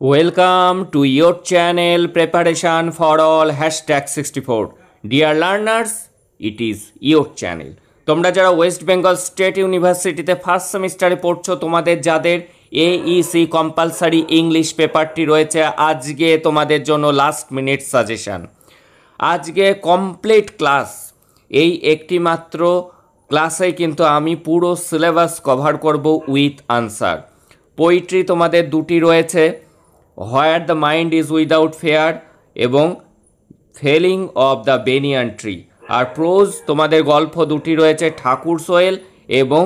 Welcome to your channel Preparation for All #64. Dear learners, it is your channel. তোমরা যারা West Bengal state ইউনিভার্সিটিতে first সেমিস্টারে পড়ছো, তোমাদের যাদের AEC কম্পালসারি ইংলিশ পেপারটি রয়েছে, আজকে তোমাদের জন্য লাস্ট মিনিট সাজেশান। আজকে কমপ্লিট ক্লাস, এই একটি মাত্র ক্লাসে কিন্তু আমি পুরো সিলেবাস কভার করব উইথ আনসার। পোয়েট্রি তোমাদের দুটি রয়েছে, where the mind is without fear এবং falling of the banyan tree. আর প্রোজ তোমাদের গল্প দুটি রয়েছে, ঠাকুর সোহেল এবং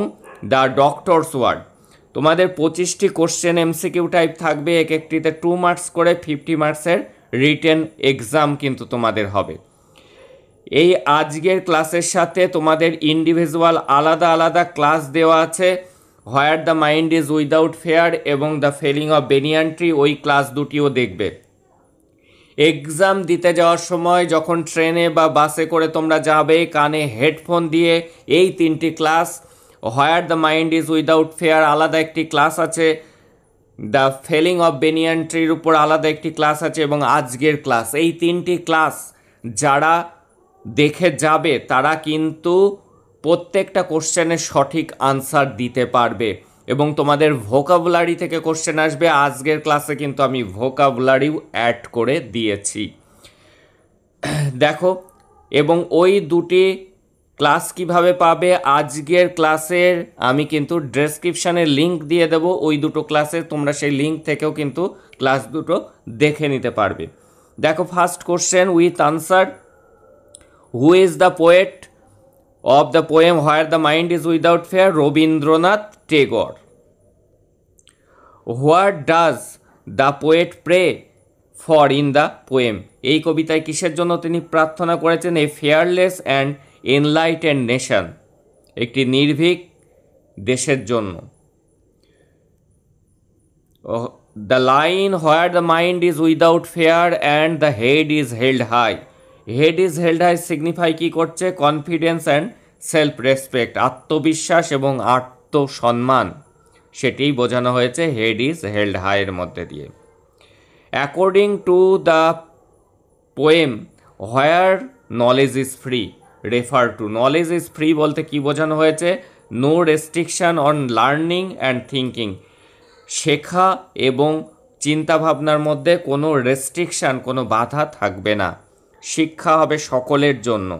দ্য ডক্টরস ওয়ার্ড। তোমাদের 25টি কোশ্চেন MCQ টাইপ থাকবে, এক একটিতে 2 মার্কস করে 50 মার্কসের রিটেন এক্সাম কিন্তু তোমাদের হবে। এই আজকের ক্লাসের সাথে তোমাদের ইন্ডিভিজুয়াল আলাদা আলাদা ক্লাস দেওয়া আছে, where the mind is without fear এবং the felling of banyan tree, ওই ক্লাস দুটিও দেখবে। এক্সাম দিতে যাওয়ার সময় যখন ট্রেনে বা বাসে করে তোমরা যাবে, কানে হেডফোন দিয়ে এই 3টি class, where the mind is without fair আলাদা একটি ক্লাস আছে, দ্য ফেলিং অফ বেনিয়ান ট্রির উপর আলাদা একটি ক্লাস আছে এবং আজকের ক্লাস, এই 3টি ক্লাস যারা দেখে যাবে তারা কিন্তু প্রত্যেকটা কোশ্চেনের সঠিক আনসার দিতে পারবে এবং তোমাদের ভোকাবুলারি থেকে কোশ্চেন আসবে। আজকের ক্লাসে কিন্তু আমি ভোকাবুলারিও অ্যাড করে দিয়েছি, দেখো। এবং ওই দুটি ক্লাস কিভাবে পাবে, আজকের ক্লাসের আমি কিন্তু ডেসক্রিপশানে লিঙ্ক দিয়ে দেব, ওই দুটো ক্লাসে তোমরা সেই লিঙ্ক থেকেও কিন্তু ক্লাস দুটো দেখে নিতে পারবে। দেখো, first question with answer, who is the poet of the poem Where the Mind is Without Fear? Rabindranath Tagore. What does the poet pray for in the poem? এই কবিতায় কিসের জন্য তিনি প্রার্থনা করেছেন? এ ফেয়ারলেস অ্যান্ড এনলাইটেন্ড নেশন, একটি নির্ভীক দেশের জন্য। The line where the mind is without fear and the head is held high. Head is held high signify কী করছে? কনফিডেন্স অ্যান্ড সেলফ রেসপেক্ট, আত্মবিশ্বাস এবং আত্মসম্মান, সেটিই বোঝানো হয়েছে হেড ইজ হেল্ড হাইয়ের মধ্যে দিয়ে। According to the poem where knowledge is free refer to. Knowledge is free বলতে কী বোঝানো হয়েছে? No restriction on learning and thinking, শেখা এবং চিন্তাভাবনার মধ্যে কোনো রেস্ট্রিকশান, কোনো বাধা থাকবে না, শিক্ষা হবে সকলের জন্য।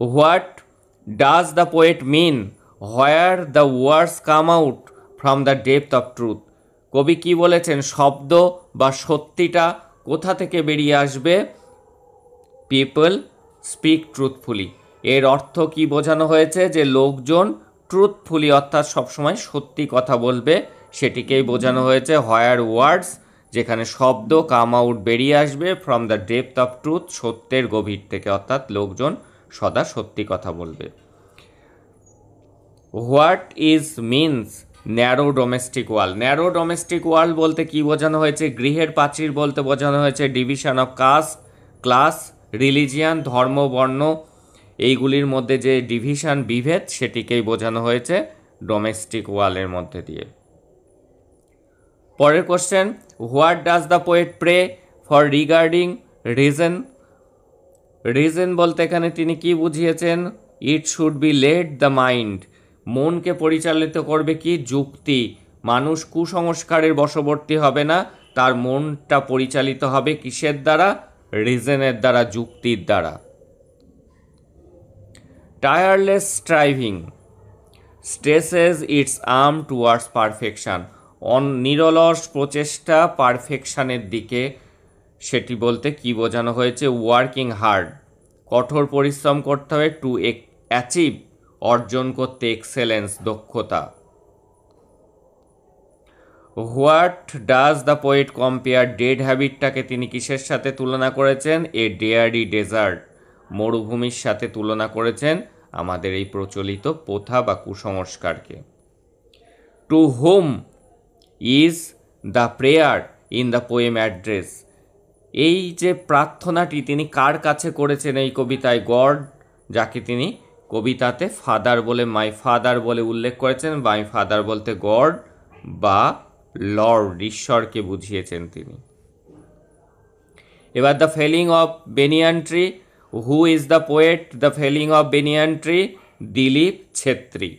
What does the poet mean where the words come out from the depth of truth? কবি কি বলেছেন? শব্দ বা সত্যিটা কোথা থেকে বেরিয়ে আসবে? People speak truthfully. এর অর্থ কি বোঝানো হয়েছে? যে লোকজন ট্রুথফুলি অর্থাৎ সবসময় সত্যি কথা বলবে, সেটিকেই বোঝানো হয়েছে হোয়ার ওয়ার্ডস, যেখানে শব্দ কাম আউট বেরিয়ে আসবে from the depth of truth, সত্যের গভীর থেকে, অর্থাৎ লোকজন সদা সত্যি কথা বলবে। What is means narrow domestic wall? Narrow domestic wall বলতে কি বোঝানো হয়েছে? গৃহের প্রাচীর বলতে বোঝানো হয়েছে division of caste, class, religion, ধর্ম, বর্ণ, এইগুলির মধ্যে যে ডিভিশন, বিভেদ, সেটিকেই বোঝানো হয়েছে ডোমেস্টিক ওয়ালের মধ্যে দিয়ে। পরের question, what does the poet pray for regarding reason? Reason বলতে এখানে তিনি কি বুঝিয়েছেন? It should be lead the mind, মনকে পরিচালিত করবে কি? যুক্তি। মানুষ কুসংস্কারের বশবর্তী হবে না, তার মনটা পরিচালিত হবে কিসের দ্বারা? রিজনের দ্বারা, যুক্তির দ্বারা। Tireless striving stretches its arm towards perfection, নিরলস প্রচেষ্টা পারফেকশানের দিকে, সেটি বলতে কি বোঝানো হয়েছে? ওয়ার্কিং হার্ড, কঠোর পরিশ্রম করতে হবে, টু অ্যাচিভ, অর্জন করতে, এক্সেলেন্স, দক্ষতা। What does the poet compare dead হ্যাবিটটাকে তিনি কিসের সাথে তুলনা করেছেন? এ ডেয়ারি ডেজার্ট, মরুভূমির সাথে তুলনা করেছেন আমাদের এই প্রচলিত প্রথা বা কুসংস্কারকে। To whom is the prayer in the poem address? এই যে প্রার্থনাটি তিনি কার কাছে করেছেন এই কবিতায়? গড, যাকে তিনি কবিতাতে ফাদার বলে, মাই ফাদার বলে উল্লেখ করেছেন। মাই ফাদার বলতে গড বা লর্ড, ঈশ্বরকে বুঝিয়েছেন তিনি। এবার the felling of banyan tree, who is the poet the felling of banyan tree? Dilip Chhetri.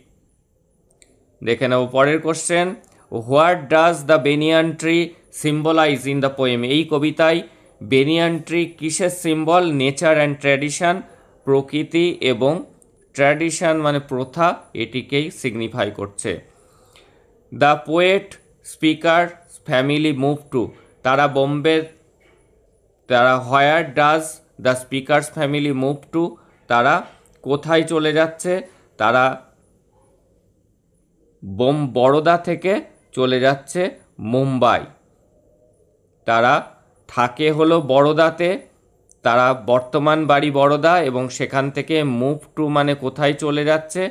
দেখে নেব পরের question, what does the banyan tree symbolize in the poem? এই কবিতায় বেনিয়ান ট্রি কিসের সিম্বল? নেচার অ্যান্ড ট্র্যাডিশন, প্রকৃতি এবং ট্র্যাডিশন মানে প্রথা, এটিকেই সিগনিফাই করছে। The poet speaker family move to, তারা বোম্বে, তারা where does the speakers family move to, তারা কোথায় চলে যাচ্ছে? তারা বরোদা থেকে চলে যাচ্ছে মুম্বাই। তারা থাকে হলো বরোদাতে, তারা বর্তমান বাড়ি বরোদা এবং সেখান থেকে মুভ টু মানে কোথায় চলে যাচ্ছে?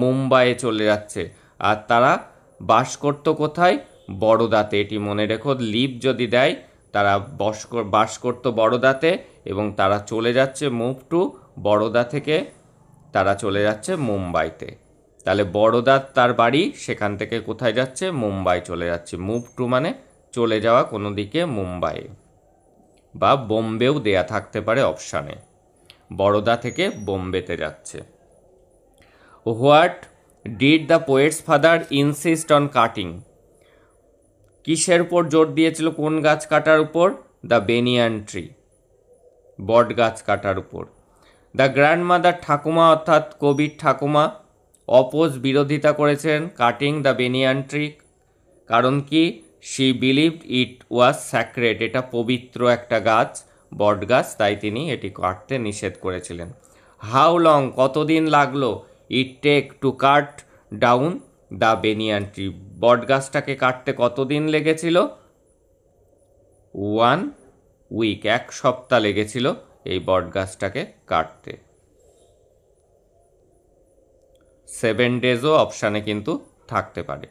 মুম্বাইয়ে চলে যাচ্ছে। আর তারা বাস করতো কোথায়? বরোদাতে। এটি মনে রেখো, লিভ যদি দেয় তারা বাস করতো বরোদাতে এবং তারা চলে যাচ্ছে মুভ টু, বরোদা থেকে তারা চলে যাচ্ছে মুম্বাইতে। তাহলে বরোদা তার বাড়ি, সেখান থেকে কোথায় যাচ্ছে? মুম্বাই চলে যাচ্ছে। মুভ টু মানে চলে যাওয়া কোনো দিকে মুম্বাইয়ে, বা বোম্বেও দেয়া থাকতে পারে অপশানে। বরোদা থেকে বোম্বেতে যাচ্ছে। What did the poets father insist on cutting? কিসের উপর জোর দিয়েছিল? কোন গাছ কাটার উপর? দ্য বেনিয়ান ট্রি, বট গাছ কাটার উপর। দ্য গ্র্যান্ডমাদার ঠাকুমা অর্থাৎ কবির ঠাকুমা বিরোধিতা করেছেন কাটিং দ্য বেনিয়ান ট্রি। কারণ কি? She believed it was sacred, এটা পবিত্র একটা গাছ, বট গাছ, তাই তিনি এটি কাটতে নিষেধ করেছিলেন। হাউ লং, কতদিন লাগলো? It take to cut down the banyan tree, বট গাছটাকে কাটতে কতদিন লেগেছিল? 1 উইক, 1 সপ্তাহ লেগেছিল এই বট গাছটাকে কাটতে। 7 ডেজও অপশানে কিন্তু থাকতে পারে।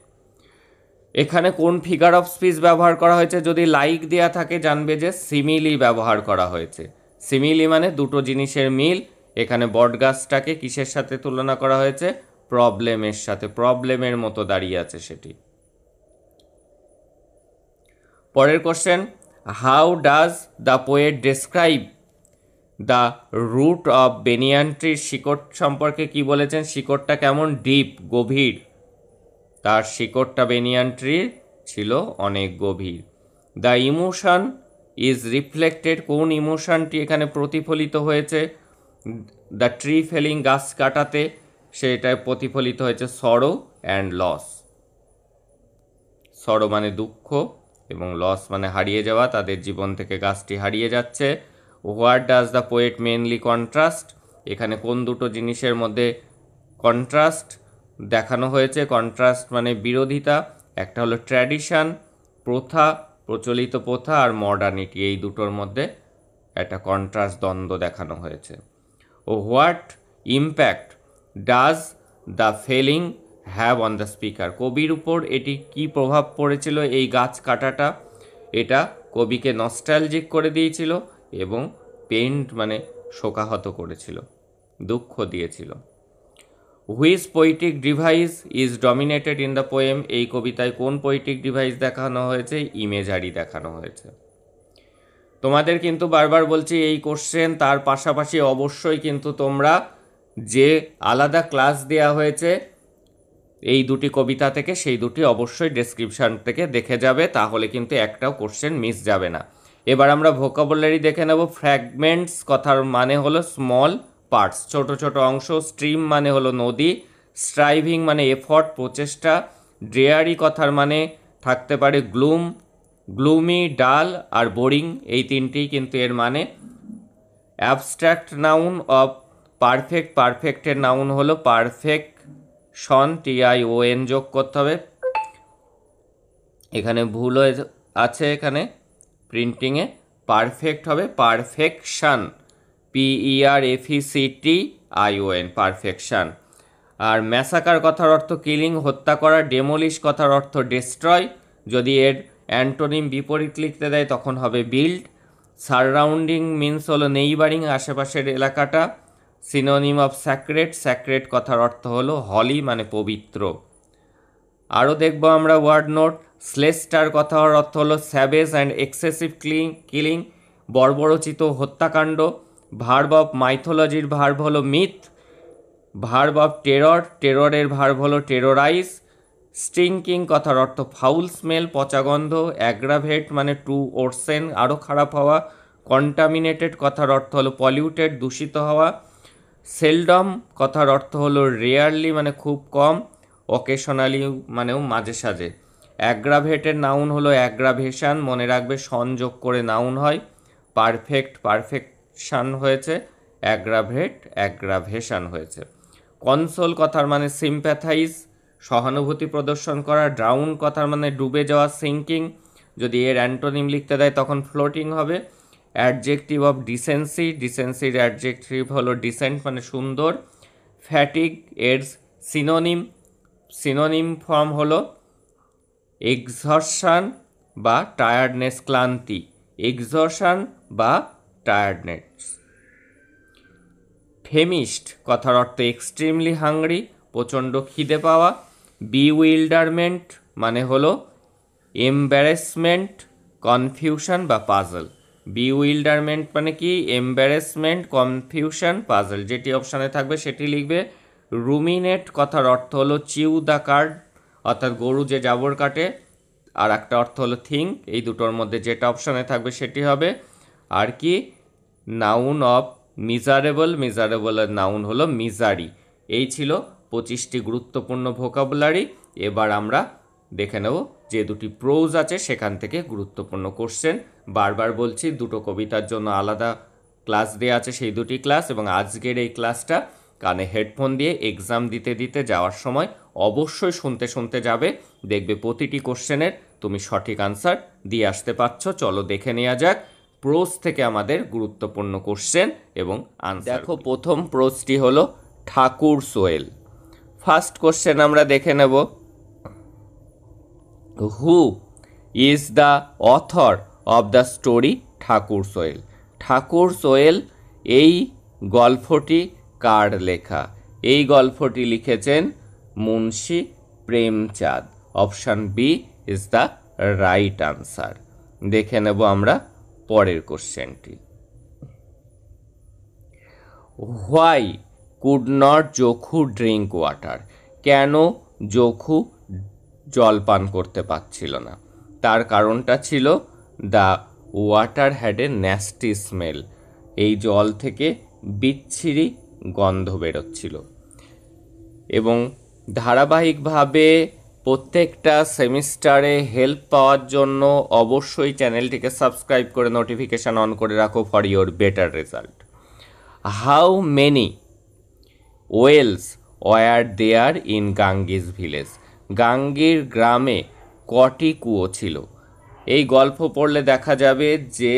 এখানে কোন ফিগার অফ স্পিচ ব্যবহার করা হয়েছে? যদি লাইক দেয়া থাকে জানবে যে সিমিলি ব্যবহার করা হয়েছে। সিমিলি মানে দুটো জিনিসের মিল। এখানে বট গাছটাকে কিসের সাথে তুলনা করা হয়েছে? প্রবলেমের সাথে, প্রবলেমের মতো দাঁড়িয়ে আছে সেটি। পরের question, how does the poet describe the root of banyan ট্রির? শিকড় সম্পর্কে কি বলেছেন? শিকড়টা কেমন? ডিপ, গভীর। তার শিকড়টা বেনিয়ান ট্রির ছিল অনেক গভীর। দ্য ইমোশন ইজ রিফ্লেক্টেড, কোন ইমোশনটি এখানে প্রতিফলিত হয়েছে? দ্য ট্রি ফেলিং, গাছ কাটাতে সেটাই প্রতিফলিত হয়েছে সরো অ্যান্ড লস। সরো মানে দুঃখ এবং লস মানে হারিয়ে যাওয়া, তাদের জীবন থেকে গাছটি হারিয়ে যাচ্ছে। What does the poet mainly contrast? এখানে কোন দুটো জিনিসের মধ্যে কন্ট্রাস্ট দেখানো হয়েছে? কন্ট্রাস্ট মানে বিরোধিতা। একটা হলো ট্র্যাডিশন, প্রথা, প্রচলিত প্রথা, আর মডার্নিটি, এই দুটোর মধ্যে একটা কন্ট্রাস্ট, দ্বন্দ্ব দেখানো হয়েছে। ও what impact does the falling have on the speaker? কবির উপর এটি কি প্রভাব পড়েছিল এই গাছ কাটাটা? এটা কবিকে নস্টালজিক করে দিয়েছিল এবং পেইন্ট মানে শোকাহত করেছিল, দুঃখ দিয়েছিল। Which poetic device is dominated in the poem? এই কবিতায় কোন পোয়েটিক ডিভাইস দেখানো হয়েছে? ইমেজারি দেখানো হয়েছে। তোমাদের কিন্তু বারবার বলছি এই কোশ্চেন, তার পাশাপাশি অবশ্যই কিন্তু তোমরা যে আলাদা ক্লাস দেয়া হয়েছে এই দুটি কবিতা থেকে, সেই দুটি অবশ্যই ডেসক্রিপশান থেকে দেখে যাবে, তাহলে কিন্তু একটাও কোশ্চেন মিস যাবে না। এবার আমরা ভোকাবুলারি দেখে নেব। ফ্র্যাগমেন্টস কথার মানে হলো স্মল পার্টস, ছোট ছোট অংশ। স্ট্রিম মানে হলো নদী। স্ট্রাইভিং মানে এফর্ট, প্রচেষ্টা। ড্রেয়ারি কথার মানে থাকতে পারে গ্লুম, গ্লুমি, ডাল আর বোরিং, এই তিনটেই কিন্তু এর মানে। অ্যাবস্ট্রাক্ট নাউন অফ পারফেক্ট, পারফেক্টের নাউন হলো পারফেকশন, TION যোগ করতে হবে। এখানে ভুল হয়ে আছে, এখানে প্রিন্টিংয়ে পারফেক্ট হবে পারফেকশন, PERFECTION, পারফেকশন। আর ম্যাসাকার কথার অর্থ কিলিং, হত্যা করা। ডেমোলিশ কথার অর্থ ডেস্ট্রয়, যদি এর অ্যান্টোনিম বিপরীত লিখতে দেয় তখন হবে বিল্ড। সারাউন্ডিং মিন্স হলো নেইবারিং, আশেপাশের এলাকাটা। সিনোনিম অফ স্যাক্রেড, স্যাক্রেড কথার অর্থ হলো হলি মানে পবিত্র। আরও দেখব আমরা ওয়ার্ড নোট। স্লেস্টার কথার অর্থ হলো স্যাভেজ অ্যান্ড এক্সেসিভ কিলিং, বর্বরচিত হত্যাকাণ্ড। ভার্ব অফ মাইথোলজির ভার্ব হলো মিথ। ভার্ব অফ টেরর, টেররের ভার্ব হলো টেরোরাইজ। স্টিঙ্কিং কথার অর্থ ফাউল স্মেল, পচা গন্ধ। অ্যাগ্রাভেট মানে টু ওরসেন, আরও খারাপ হওয়া। কন্টামিনেটেড কথার অর্থ হলো পলিউটেড, দূষিত হওয়া। সেলডম কথার অর্থ হলো রেয়ারলি মানে খুব কম। অকেশনালি মানেও মাঝে সাঝে। অ্যাগ্রাভেটেড নাউন হলো অ্যাগ্রাভেশন, মনে রাখবে সংযোগ করে নাউন হয়। পারফেক্ট, পারফেকশন হয়েছে। অ্যাগ্রাভেট, অ্যাগ্রাভেশন হয়েছে। কনসোল কথার মানে সিম্প্যাথাইজ, সহানুভূতি প্রদর্শন করা। ড্রাউন কথার মানে ডুবে যাওয়া, সিঙ্কিং। যদি এর অ্যান্টোনিম লিখতে দেয় তখন ফ্লোটিং হবে। অ্যাডজেক্টিভ অফ ডিসেন্সি, ডিসেন্সির অ্যাডজেক্টিভ হলো ডিসেন্ট মানে সুন্দর। ফ্যাটিগ এর সিনোনিম, সিনোনিম ফর্ম হলো এক্সহর্শন বা টায়ার্ডনেস, ক্লান্তি। এক্সহর্শন বা টায়ার্ডনেস। ফেমিস্ট কথার অর্থ এক্সট্রিমলি হাংরি, প্রচণ্ড খিদে পাওয়া। বিউইল্ডারমেন্ট মানে হলো এম্বারেসমেন্ট, কনফিউশন বা পাজল। বিউইল্ডারমেন্ট মানে কি? Embarrassment, confusion, puzzle. যেটি অপশানে থাকবে সেটি লিখবে। রুমিনেট কথার অর্থ হলো চিউ দ্য কার্ড, অর্থাৎ গরু যে জাবর কাটে। আর একটা অর্থ হলো থিঙ্ক। এই দুটোর মধ্যে যেটা অপশানে থাকবে সেটি হবে। আর কি? নাউন অফ মিজারেবল, মিজারেবলের নাউন হলো মিজারি। এই ছিল 25টি গুরুত্বপূর্ণ ভোকাবুলারি। এবার আমরা দেখে নেব যে দুটি প্রোজ আছে সেখান থেকে গুরুত্বপূর্ণ কোশ্চেন। বারবার বলছি, দুটো কবিতার জন্য আলাদা ক্লাস দেওয়া আছে, সেই দুটি ক্লাস। এবং আজকের এই ক্লাসটা কানে হেডফোন দিয়ে এক্সাম দিতে দিতে যাওয়ার সময় অবশ্যই শুনতে শুনতে যাবে। দেখবে প্রতিটি কোশ্চেনের তুমি সঠিক আনসার দিয়ে আসতে পারছো। চলো দেখে নেওয়া যাক প্রোজ থেকে আমাদের গুরুত্বপূর্ণ কোশ্চেন এবং আনসার। দেখো, প্রথম প্রোজটি হলো ঠাকুর সোয়েল। ফার্স্ট কোশ্চেন আমরা দেখে নেব। Who is the author of the story Thakur well? Thakur well এই গল্পটি কার লেখা? এই গল্পটি লিখেছেন Munshi Premchand. Option B is the right answer. দেখে নেব আমরা পরের কোশ্চেনটি। Why could not Jokhu drink water? কেন জোখু জল পান করতে পারছিল না? তার কারণটা ছিল the water had a nasty smell. এই জল থেকে বিচ্ছিরি গন্ধ বেরোচ্ছিল। এবং ধারাবাহিকভাবে প্রত্যেকটা সেমিস্টারে হেল্প পাওয়ার জন্য অবশ্যই চ্যানেলটিকে সাবস্ক্রাইব করে নোটিফিকেশান অন করে রাখো for your better result. How many wells were there in Gangi's village? গাঙ্গির গ্রামে কটি কুয়ো ছিল? এই গল্প পড়লে দেখা যাবে যে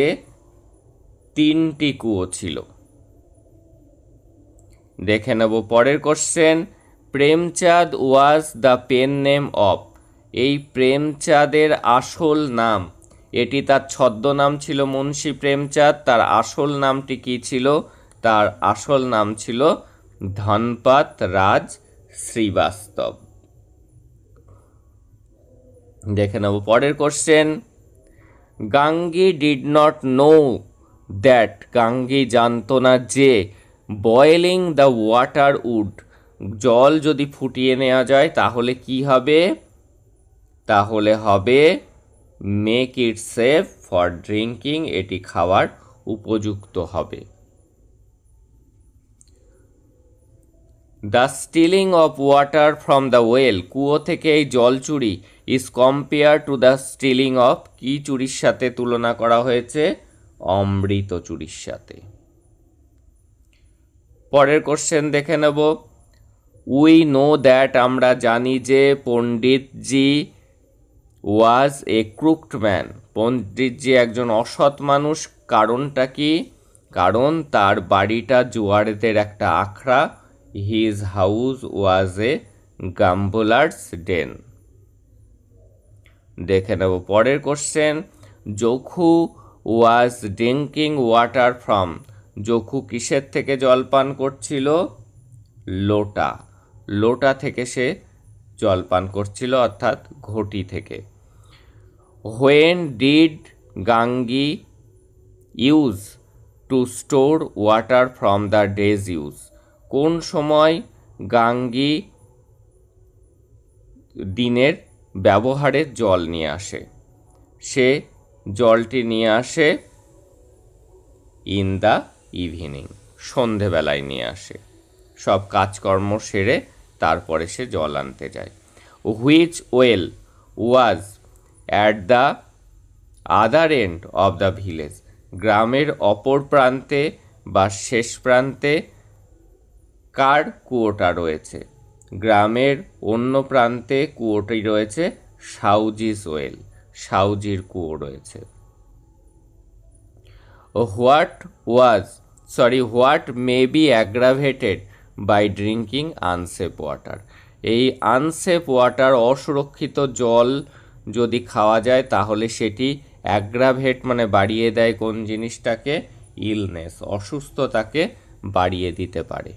3টি কুয়ো ছিল। দেখে নেব পরের question. Premchand was the pen name of? এই প্রেমচাঁদের আসল নাম, এটি তার ছদ্মনাম ছিল মুন্সি প্রেমচাঁদ। তার আসল নামটি কি ছিল? তার আসল নাম ছিল ধনপত রাজ শ্রীবাস্তব। দেখে নেব পরের question. Gangi did not know that? Gangi জানতো না যে বয়েলিং দ্য ওয়াটার উড, জল যদি ফুটিয়ে নেওয়া যায় তাহলে কি হবে? তাহলে হবে make it safe for drinking, এটি খাওয়ার উপযুক্ত হবে। The stealing of water from the well, কুয়ো থেকে এই জল চুরি, is compare to the stealing of, কি চুরির সাথে তুলনা করা হয়েছে? অমৃত চুরির সাথে। পরের কোশ্চেন দেখে নেব। উই নো দ্যাট, আমরা জানি যে পণ্ডিতজি ওয়াজ এ ক্রুকড ম্যান, পণ্ডিতজি একজন অসৎ মানুষ। কারণটা কি? কারণ তার বাড়িটা জুয়ারদের একটা আখড়া। His house was a gamblers den. দেখে নেব পরের question. Jokhu was drinking water from, Jokhu কিসের থেকে জল পান করছিল? লোটা, লোটা থেকে সে জল পান করছিল, অর্থাৎ ঘটি থেকে। When did Gangi use to store water from the days use? কোন সময় গাঙ্গি দিনের ব্যবহারের জল নিয়ে আসে? সে জলটি নিয়ে আসে ইন দ্য ইভিনিং, সন্ধেবেলায় নিয়ে আসে। সব কাজকর্ম সেরে তারপরে সে জল আনতে যায়। Which well was at the other end of the village? গ্রামের অপর প্রান্তে বা শেষ প্রান্তে কার কুয়োটা রয়েছে? গ্রামের অন্য প্রান্তে কুয়োটি রয়েছে সাউজিস ওয়েল, সাউজির কুয়ো রয়েছে। What may be aggravated by drinking unsafe water? এই আনসেফ ওয়াটার, অসুরক্ষিত জল যদি খাওয়া যায় তাহলে সেটি অ্যাগ্রাভেট মানে বাড়িয়ে দেয় কোন জিনিসটাকে? ইলনেস, অসুস্থতাকে বাড়িয়ে দিতে পারে।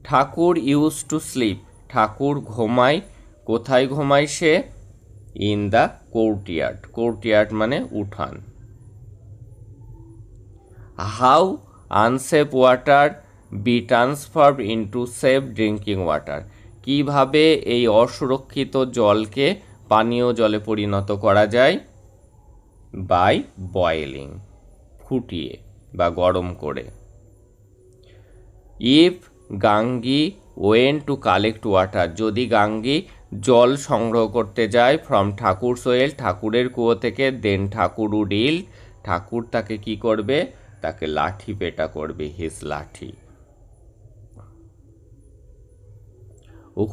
Thakur use to sleep, Thakur ঘুমায়, কোথায় ঘুমায় সে? ইন দ্য কোর্টইয়ার্ড, কোর্টইয়ার্ড মানে উঠান। How unsafe water be transferred into safe drinking water? কিভাবে এই অসুরক্ষিত জলকে পানীয় জলে পরিণত করা যায়? বাই বয়েলিং, ফুটিয়ে বা গরম করে। If Gangi went to collect water, যদি গাঙ্গি জল সংগ্রহ করতে যায় ফ্রম ঠাকুর সোয়েল, ঠাকুরের কুয়ো থেকে, দেন ঠাকুর উড ইল, ঠাকুর তাকে কি করবে? তাকে লাঠি পেটা করবে, হিস লাঠি।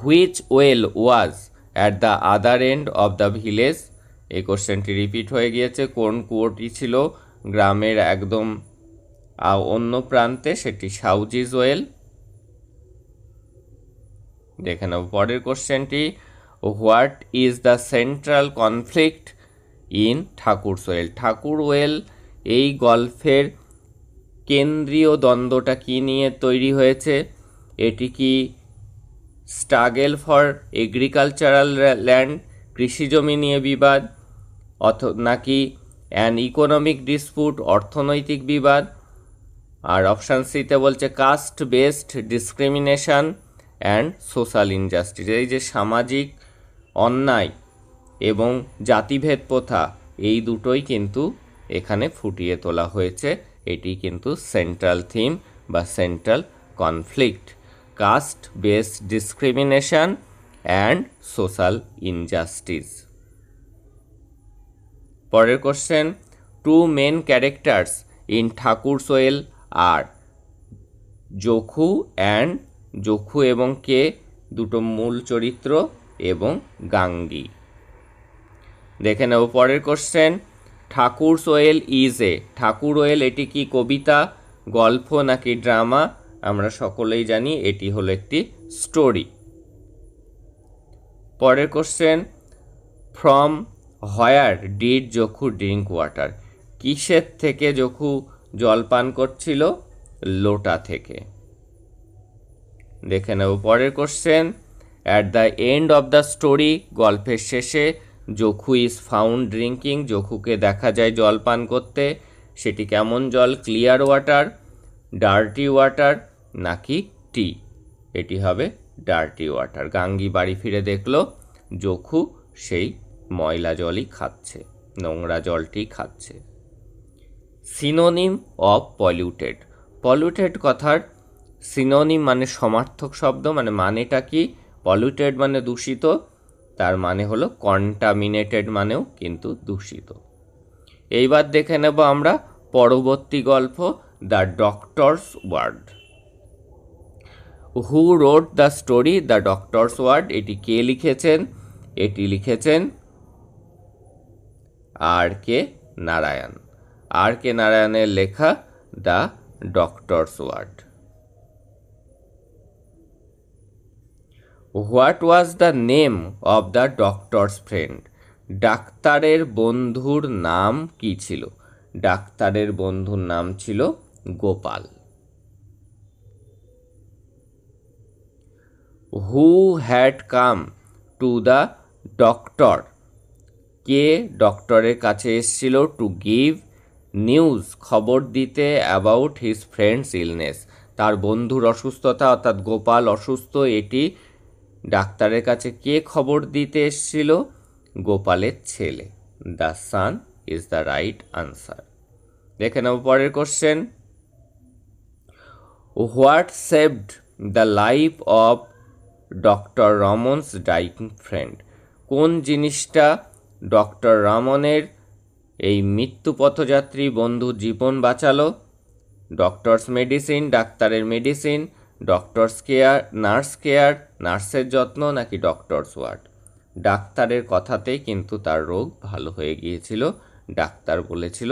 Which well was at the other end of the village? এই কোশ্চেনটি রিপিট হয়ে গিয়েছে। কোন কুয়োটি ছিল গ্রামের একদম অন্য প্রান্তে? সেটি সাউজিস ওয়েল। দেখে নেব পরের কোশ্চেনটি। What is the central conflict in Thakur well? Thakur well এই গল্ফের কেন্দ্রীয় দ্বন্দ্বটা কি নিয়ে তৈরি হয়েছে? এটি কি স্ট্রাগল ফর এগ্রিকালচারাল ল্যান্ড, কৃষিজমি নিয়ে বিবাদ, নাকি অ্যান ইকোনমিক ডিসপুট, অর্থনৈতিক বিবাদ? আর অপশান সিতে বলছে caste based discrimination and social injustice. এই যে সামাজিক অন্যায় এবং জাতিভেদ প্রথা, এই দুটোই কিন্তু এখানে ফুটিয়ে তোলা হয়েছে। এটি কিন্তু সেন্ট্রাল থিম বা central conflict, caste based discrimination and social injustice. পরের question. Two main characters in Thakur well are Jokhu and, Jokhu এবং কে দুটো মূল চরিত্র, এবং গাঙ্গি। দেখে নেব পরের question. Thakur well is a, Thakur well এটি কি কবিতা, গল্প নাকি ড্রামা? আমরা সকলেই জানি এটি হলো একটি স্টোরি। পরের question. From where did Jokhu drink water? কিসের থেকে জখু জল পান করছিল? লোটা থেকে। দেখে নেব পরের question. At the end of the story, গল্পের শেষে জখু ইজ ফাউন্ড ড্রিঙ্কিং, জখুকে দেখা যায় জল পান করতে। সেটি কেমন জল? ক্লিয়ার ওয়াটার, ডার্টি ওয়াটার নাকি টি? এটি হবে ডার্টি ওয়াটার। গাঙ্গি বাড়ি ফিরে দেখল জখু সেই ময়লা জলই খাচ্ছে, নোংরা জলটি খাচ্ছে। সিনোনিম অফ পলিউটেড, পলিউটেড কথার সিনোনিম মানে সমার্থক শব্দ, মানে মানেটা কি? পলিউটেড মানে দূষিত, তার মানে হলো কন্টামিনেটেড মানেও কিন্তু দূষিত। এইবার দেখে নেব আমরা পরবর্তী গল্প, the doctor's word. Who wrote the story the doctor's word? এটি কে লিখেছেন? এটি লিখেছেন আর কে নারায়ণ। আর কে নারায়ণের লেখা the doctor's word. What was the name of the doctor's friend? ডাক্তারের বন্ধুর নাম কি ছিল? ডাক্তারের বন্ধুর নাম ছিল Gopal. Who had come to the doctor, কে ডক্টরের কাছে এসেছিল, টু গিভ নিউজ, খবর দিতে, অ্যাবাউট হিজ ফ্রেন্ডস ইলনেস, তার বন্ধুর অসুস্থতা অর্থাৎ গোপাল অসুস্থ, এটি ডাক্তারের কাছে কে খবর দিতে এসেছিল, গোপালের ছেলে। The son is the right answer. দেখে নেব পরের question. What saved the life of doctor Raman's dying friend, কোন জিনিসটা ডক্টর রমনের এই মৃত্যু পথযাত্রী বন্ধু জীবন বাঁচালো? ডক্টরস মেডিসিন, ডাক্তারের medicine, doctors care, nurse care, নার্সের যত্ন, নাকি ডক্টরস ওয়ার্ড? ডাক্তারের কথাতেই কিন্তু তার রোগ ভালো হয়ে গিয়েছিল। ডাক্তার বলেছিল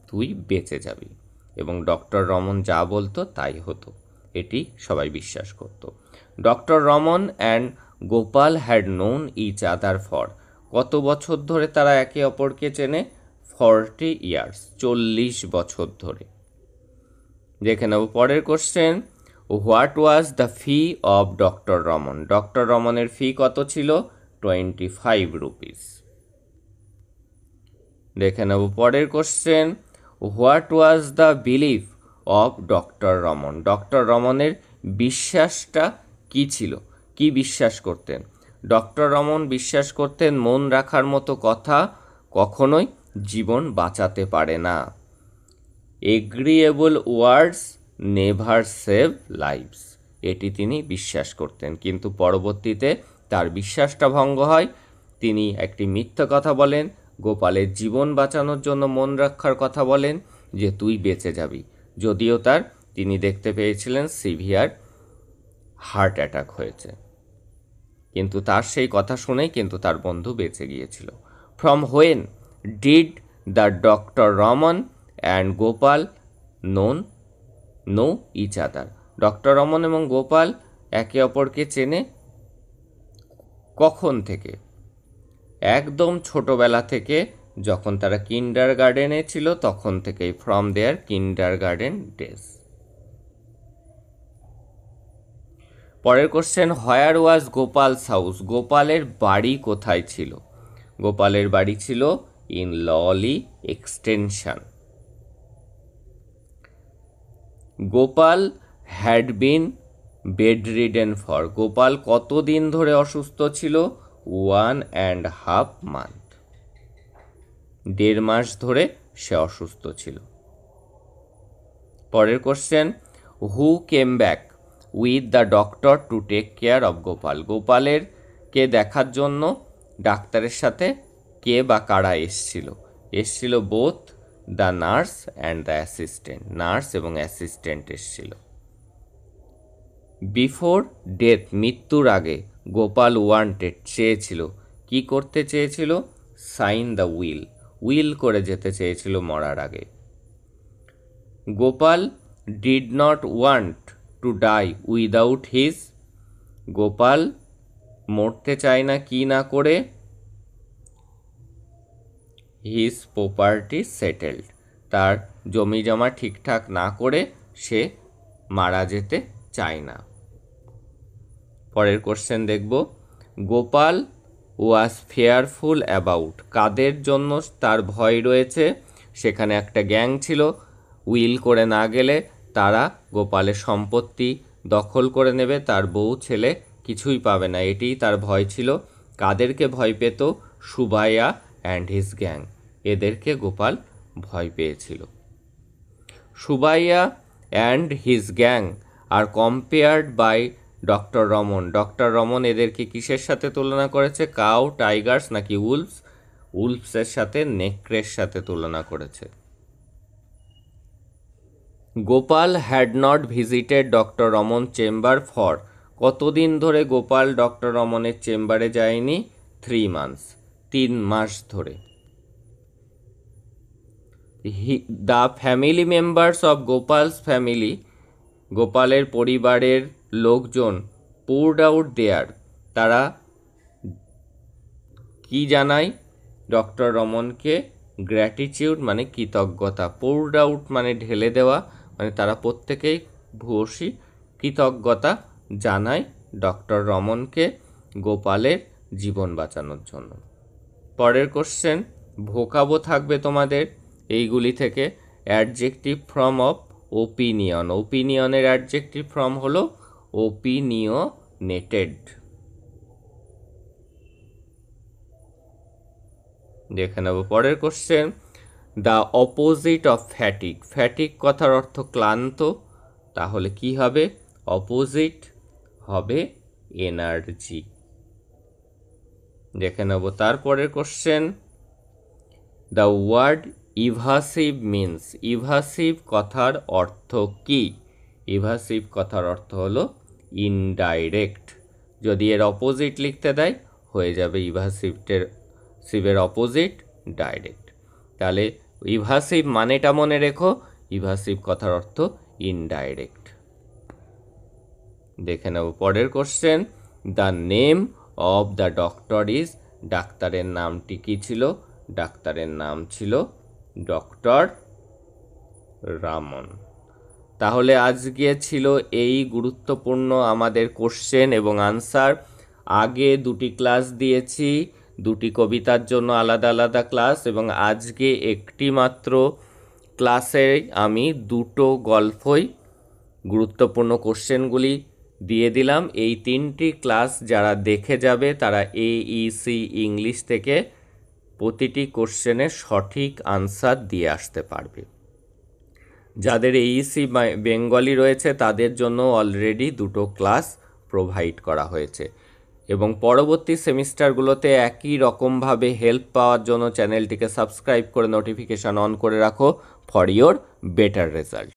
তুই বেঁচে যাবি, এবং ডক্টর রমন যা বলতো তাই হতো, এটি সবাই বিশ্বাস করত। Doctor Raman and Gopal had known each other for, কত বছর ধরে তারা একে অপরকে চেনে? 40 ইয়ার্স, 40 বছর ধরে। দেখে নেব পরের question. What was the fee of doctor Raman, doctor রমনের ফি কত ছিল? 25 রুপিস। দেখে নেব পরের question. What was the belief of doctor Raman, doctor রমনের বিশ্বাসটা কি ছিল, কি বিশ্বাস করতেন? ডক্টর রমন বিশ্বাস করতেন মন রাখার মতো কথা কখনোই জীবন বাঁচাতে পারে না। এগ্রিয়েবল ওয়ার্ডস নেভার সেভ লাইভস, এটি তিনি বিশ্বাস করতেন, কিন্তু পরবর্তীতে তার বিশ্বাসটা ভঙ্গ হয়। তিনি একটি মিথ্যা কথা বলেন, গোপালের জীবন বাঁচানোর জন্য মন রক্ষার কথা বলেন যে তুই বেঁচে যাবি, যদিও তিনি দেখতে পেয়েছিলেন সিভিয়ার হার্ট অ্যাটাক হয়েছে, কিন্তু তার সেই কথা শুনেই কিন্তু তার বন্ধু বেঁচে গিয়েছিল। From when did the doctor Raman and Gopal know each other, doctor Raman এবং গোপাল একে অপরকে চেনে কখন থেকে? একদম ছোটবেলা থেকে, যখন তারা কিন্ডার গার্ডেনে ছিল তখন থেকেই, from there kindergarten days. পরের question. Where was Gopal's house, গোপালের বাড়ি কোথায় ছিল? গোপালের বাড়ি ছিল in Lawley extension. Gopal had been bedridden for, Gopal কতদিন ধরে অসুস্থ ছিল? 1.5 মান্থ, 1.5 মাস ধরে সে অসুস্থ ছিল। পরের question. Who came back with the doctor to take care of Gopal, গোপালের কে দেখার জন্য ডাক্তারের সাথে কে বা কারা এসছিল? Both the nurse and the assistant, nurse এবং অ্যাসিস্ট্যান্ট এসছিল। বিফোর ডেথ, মৃত্যুর আগে গোপাল ওয়ান্টেড, চেয়েছিল, কি করতে চেয়েছিল? সাইন দ্য উইল করে যেতে চেয়েছিল মরার আগে। Gopal did not want to die without his, Gopal মরতে চায় না কি না করে? হিজ প্রপার্টি সেটেলড, তার জমি জমা ঠিকঠাক না করে সে মারা যেতে চায় না। পরের কোশ্চেন দেখব। গোপাল ওয়াজ ফেয়ারফুল অ্যাবাউট, কাদের জন্য তার ভয় রয়েছে? সেখানে একটা গ্যাং ছিল, উইল করে না গেলে তারা গোপালের সম্পত্তি দখল করে নেবে, তার বউ ছেলে কিছুই পাবে না, এটিই তার ভয় ছিল। কাদেরকে ভয় পেত? সুবাইয়া অ্যান্ড হিজ গ্যাং, এদেরকে গোপাল ভয় পেয়েছিল। Subbaiah and his gang are compared by doctor Raman, doctor Raman এদেরকে কিসের সাথে তুলনা করেছে? কাউ, টাইগার্স নাকি উলফসের সাথে, নেকড়ের সাথে তুলনা করেছে। Gopal had not visited doctor Raman chamber for, কতদিন ধরে গোপাল ডক্টর রমনের চেম্বারে যায়নি? 3 মান্থস, 3 মাস ধরে। The family members of Gopal's family, গোপালের পরিবারের লোকজন পুরড আউট দেয়ার, তারা কি জানায় ডক্টর রমনকে? গ্র্যাটিটিউড মানে কৃতজ্ঞতা, পুরড আউট মানে ঢেলে দেওয়া, মানে তারা প্রত্যেকেই ভূয়সী কৃতজ্ঞতা জানায় ডক্টর রমনকে গোপালের জীবন বাঁচানোর জন্য। পরের কোশ্চেন, ভোকাবো থাকবে তোমাদের এইগুলি থেকে। অ্যাডজেক্টিভ ফর্ম অফ ওপিনিয়ন, ওপিনিয়নের অ্যাডজেক্টিভ ফর্ম হলো ওপিনিয়নেটেড। দেখে নেব পরের question, the opposite of fatigue, fatigue কথার অর্থ ক্লান্ত, তাহলে কি হবে? অপোজিট হবে এনার্জি। দেখে নেব তারপরের কোশ্চেন, দ্য ওয়ার্ড ইভাসিভ মিন্স, ইভাসিভ কথার অর্থ কি? ইভাসিভ কথার অর্থ হলো ইনডাইরেক্ট। যদি এর অপোজিট লিখতে দেয় হয়ে যাবে সিভের অপোজিট ডাইরেক্ট। তাহলে ইভাসিভ মানেটা মনে রেখো, ইভাসিভ কথার অর্থ ইনডাইরেক্ট। দেখে নেব পরের question, the name of the doctor is, ডাক্তারের নামটি কি ছিল? ডাক্তারের নাম ছিল ডক্টর রামন। তাহলে আজকে ছিল এই গুরুত্বপূর্ণ আমাদের কোশ্চেন এবং আনসার। আগে দুটি ক্লাস দিয়েছি, দুটি কবিতার জন্য আলাদা আলাদা ক্লাস, এবং আজকে একটি মাত্র ক্লাসে আমি দুটো গল্পই গুরুত্বপূর্ণ কোশ্চেনগুলি দিয়ে দিলাম। এই তিনটি ক্লাস যারা দেখে যাবে তারা AEC ইংলিশ থেকে প্রতিটি কোশ্চেনের সঠিক আনসার দিয়ে আসতে পারবে। যাদের AEC বেঙ্গলি রয়েছে তাদের জন্য অলরেডি দুটো ক্লাস প্রোভাইড করা হয়েছে, এবং পরবর্তী সেমিস্টারগুলোতে একই রকমভাবে হেল্প পাওয়ার জন্য চ্যানেলটিকে সাবস্ক্রাইব করে নোটিফিকেশান অন করে রাখো ফর ইয়োর বেটার রেজাল্ট।